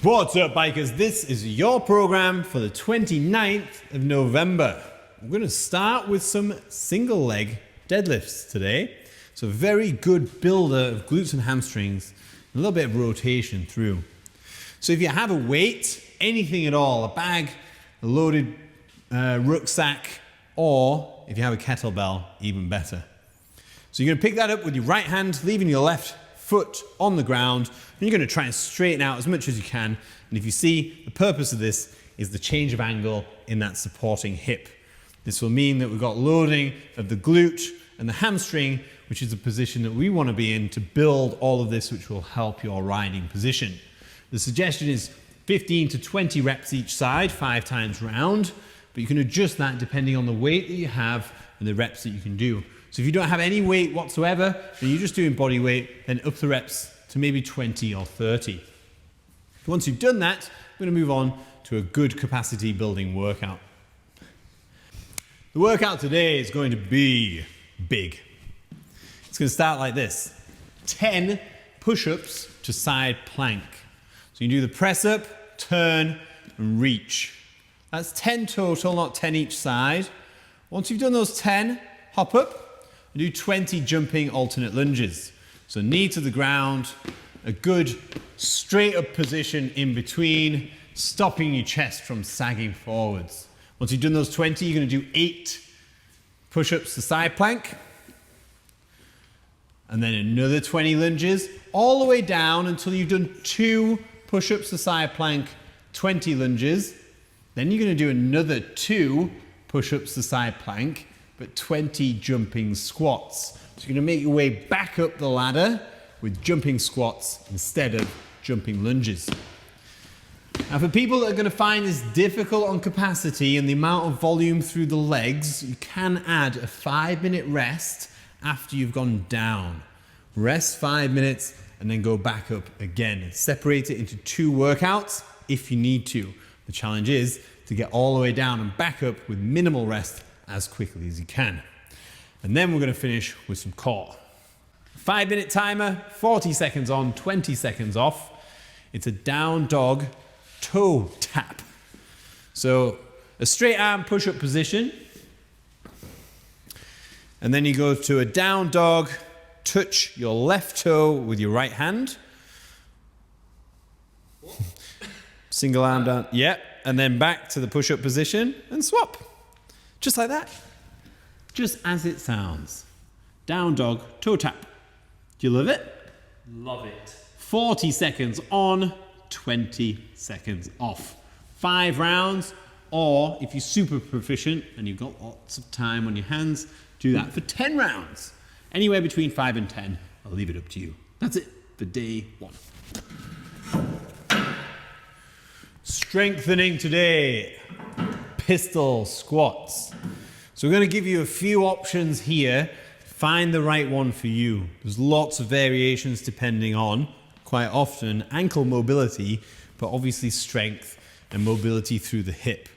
What's up, bikers? This is your program for the 29th of November. We're going to start with some single leg deadlifts today. So a very good builder of glutes and hamstrings, a little bit of rotation through. So if you have a weight, anything at all, a bag, a loaded rucksack, or if you have a kettlebell, even better. So you're going to pick that up with your right hand, leaving your left foot on the ground, and you're going to try and straighten out as much as you can. And if you see, the purpose of this is the change of angle in that supporting hip. This will mean that we've got loading of the glute and the hamstring, which is the position that we want to be in to build all of this, which will help your riding position. The suggestion is 15 to 20 reps each side, 5 times round, but you can adjust that depending on the weight that you have and the reps that you can do. So if you don't have any weight whatsoever, and you're just doing body weight, then up the reps to maybe 20 or 30. Once you've done that, we're going to move on to a good capacity building workout. The workout today is going to be big. It's going to start like this. 10 push-ups to side plank. So you do the press up, turn, and reach. That's 10 total, not 10 each side. Once you've done those 10, hop up and do 20 jumping alternate lunges. So knee to the ground, a good straight up position in between, stopping your chest from sagging forwards. Once you've done those 20, you're going to do 8 push-ups to side plank, and then another 20 lunges, all the way down until you've done 2 push-ups to side plank, 20 lunges. Then you're going to do another 2 push-ups to side plank, but 20 jumping squats. So you're going to make your way back up the ladder with jumping squats instead of jumping lunges. Now for people that are going to find this difficult on capacity and the amount of volume through the legs, you can add a 5-minute rest after you've gone down. Rest 5 minutes and then go back up again. Separate it into 2 workouts if you need to. The challenge is to get all the way down and back up with minimal rest as quickly as you can. And then we're going to finish with some core. 5-minute timer, 40 seconds on, 20 seconds off. It's a down dog toe tap. So a straight arm push-up position. And then you go to a down dog, touch your left toe with your right hand. Single arm down, yep. And then back to the push-up position and swap. Just like that. Just as it sounds. Down dog, toe tap. Do you love it? Love it. 40 seconds on, 20 seconds off. 5 rounds, or if you're super proficient and you've got lots of time on your hands, do that for 10 rounds. Anywhere between 5 and 10, I'll leave it up to you. That's it for day 1. Strengthening today, pistol squats. So we're going to give you a few options here. Find the right one for you. There's lots of variations depending on, quite often, ankle mobility, but obviously strength and mobility through the hip.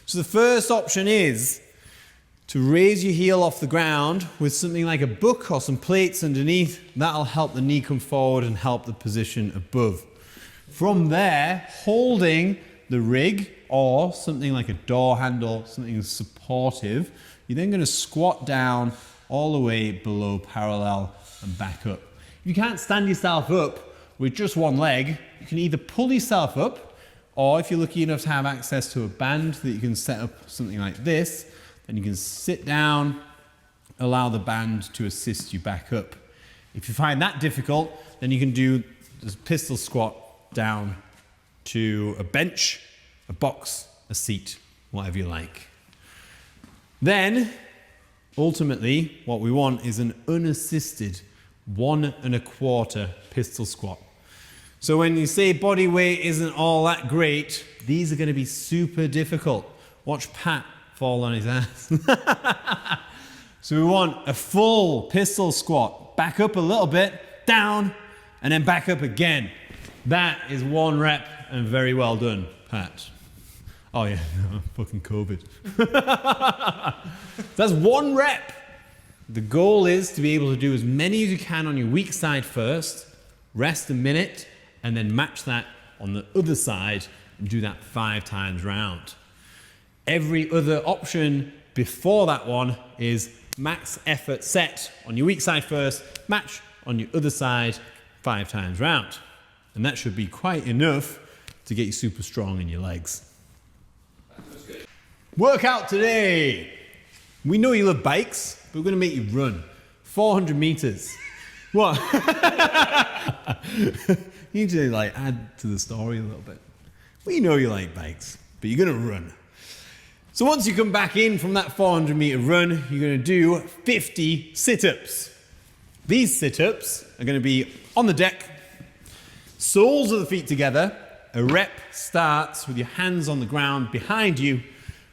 So the first option is to raise your heel off the ground with something like a book or some plates underneath. That'll help the knee come forward and help the position above. From there, holding the rig or something like a door handle, something supportive, you're then going to squat down all the way below parallel and back up. If you can't stand yourself up with just one leg, you can either pull yourself up, or if you're lucky enough to have access to a band that you can set up something like this, then you can sit down, allow the band to assist you back up. If you find that difficult, then you can do the pistol squat down to a bench, a box, a seat, whatever you like. Then, ultimately, what we want is an unassisted 1 1/4 pistol squat. So when you say body weight isn't all that great, these are going to be super difficult. Watch Pat fall on his ass. So we want a full pistol squat. Back up a little bit, down, and then back up again. That is 1 rep and very well done, Pat. Oh yeah, fucking COVID. That's 1 rep. The goal is to be able to do as many as you can on your weak side first, rest a minute, and then match that on the other side and do that 5 times round. Every other option before that one is max effort set on your weak side first, match on your other side 5 times round. And that should be quite enough to get you super strong in your legs. Workout today. We know you love bikes, but we're going to make you run 400 meters. What? You need to like add to the story a little bit. We know you like bikes, but you're going to run. So once you come back in from that 400 meter run, you're going to do 50 sit-ups. These sit-ups are going to be on the deck, soles of the feet together. A rep starts with your hands on the ground behind you.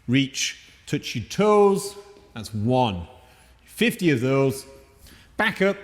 Reach, touch your toes. That's 1. 50 of those. Back up.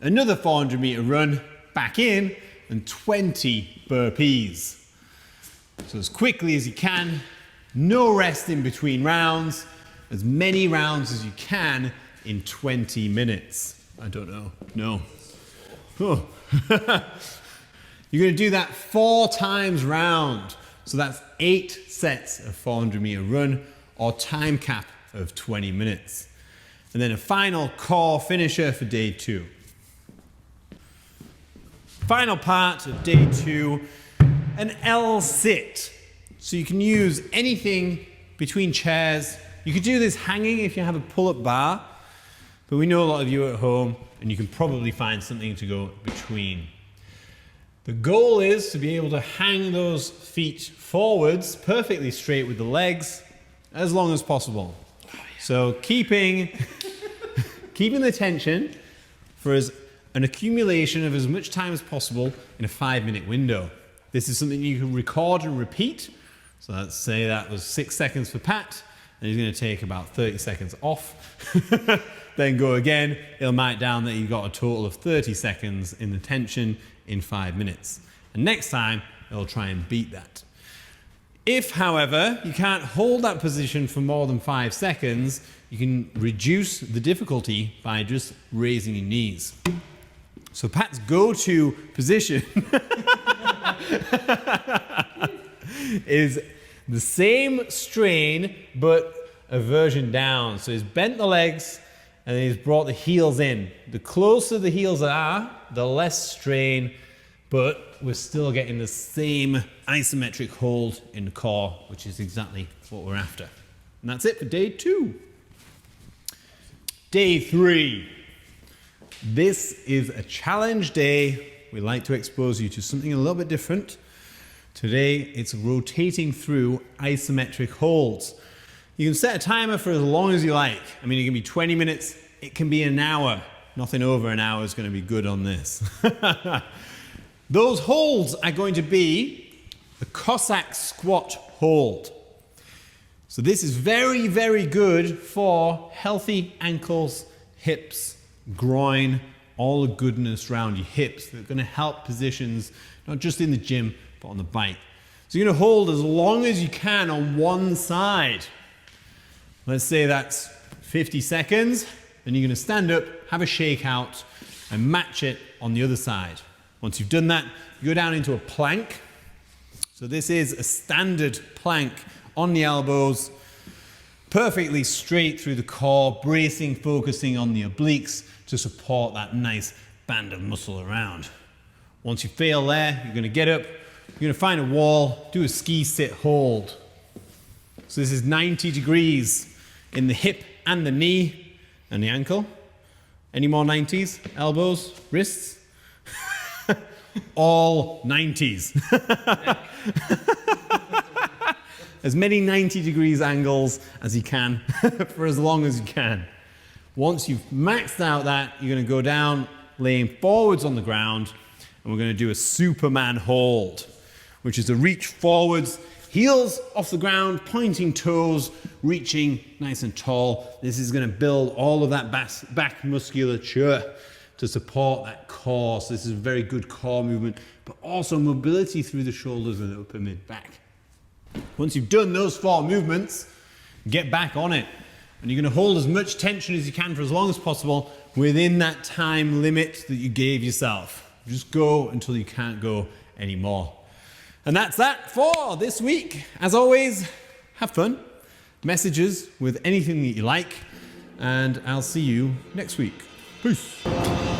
Another 400 meter run. Back in. And 20 burpees. So as quickly as you can. No rest in between rounds. As many rounds as you can in 20 minutes. I don't know. No. Oh. You're going to do that 4 times round. So that's 8 sets of 400 meter run or time cap of 20 minutes. And then a final core finisher for day 2. Final part of day 2, an L sit. So you can use anything between chairs. You could do this hanging if you have a pull-up bar, but we know a lot of you are at home and you can probably find something to go between. The goal is to be able to hang those feet forwards perfectly straight with the legs as long as possible. Oh, yeah. So keeping the tension for an accumulation of as much time as possible in a 5-minute window. This is something you can record and repeat. So let's say that was 6 seconds for Pat, and he's going to take about 30 seconds off. Then go again. It'll mark down that you got a total of 30 seconds in the tension in 5 minutes. And next time, it'll try and beat that. If, however, you can't hold that position for more than 5 seconds, you can reduce the difficulty by just raising your knees. So Pat's go-to position is the same strain, but a version down. So he's bent the legs and then he's brought the heels in. The closer the heels are, the less strain, but we're still getting the same isometric hold in the core, which is exactly what we're after. And that's it for day 2. Day 3. This is a challenge day. We like to expose you to something a little bit different. Today, it's rotating through isometric holds. You can set a timer for as long as you like. I mean, it can be 20 minutes, it can be an hour. Nothing over an hour is going to be good on this. Those holds are going to be the Cossack squat hold. So this is very, very good for healthy ankles, hips, groin, all the goodness around your hips. They're going to help positions, not just in the gym, but on the bike. So you're going to hold as long as you can on one side. Let's say that's 50 seconds. Then you're going to stand up, have a shake out, and match it on the other side. Once you've done that, you go down into a plank. So this is a standard plank on the elbows, perfectly straight through the core, bracing, focusing on the obliques to support that nice band of muscle around. Once you fail there, you're going to get up, you're going to find a wall, do a ski sit hold. So this is 90 degrees in the hip and the knee and the ankle. Any more 90s? Elbows, wrists? All 90s. As many 90 degrees angles as you can for as long as you can. Once you've maxed out that, you're going to go down, laying forwards on the ground, and we're going to do a Superman hold, which is a reach forwards, heels off the ground, pointing toes, reaching nice and tall. This is going to build all of that back musculature to support that core. So this is a very good core movement, but also mobility through the shoulders and the upper mid back. Once you've done those 4 movements, get back on it. And you're going to hold as much tension as you can for as long as possible within that time limit that you gave yourself. Just go until you can't go anymore. And that's that for this week. As always, have fun. Messages with anything that you like. And I'll see you next week. Peace.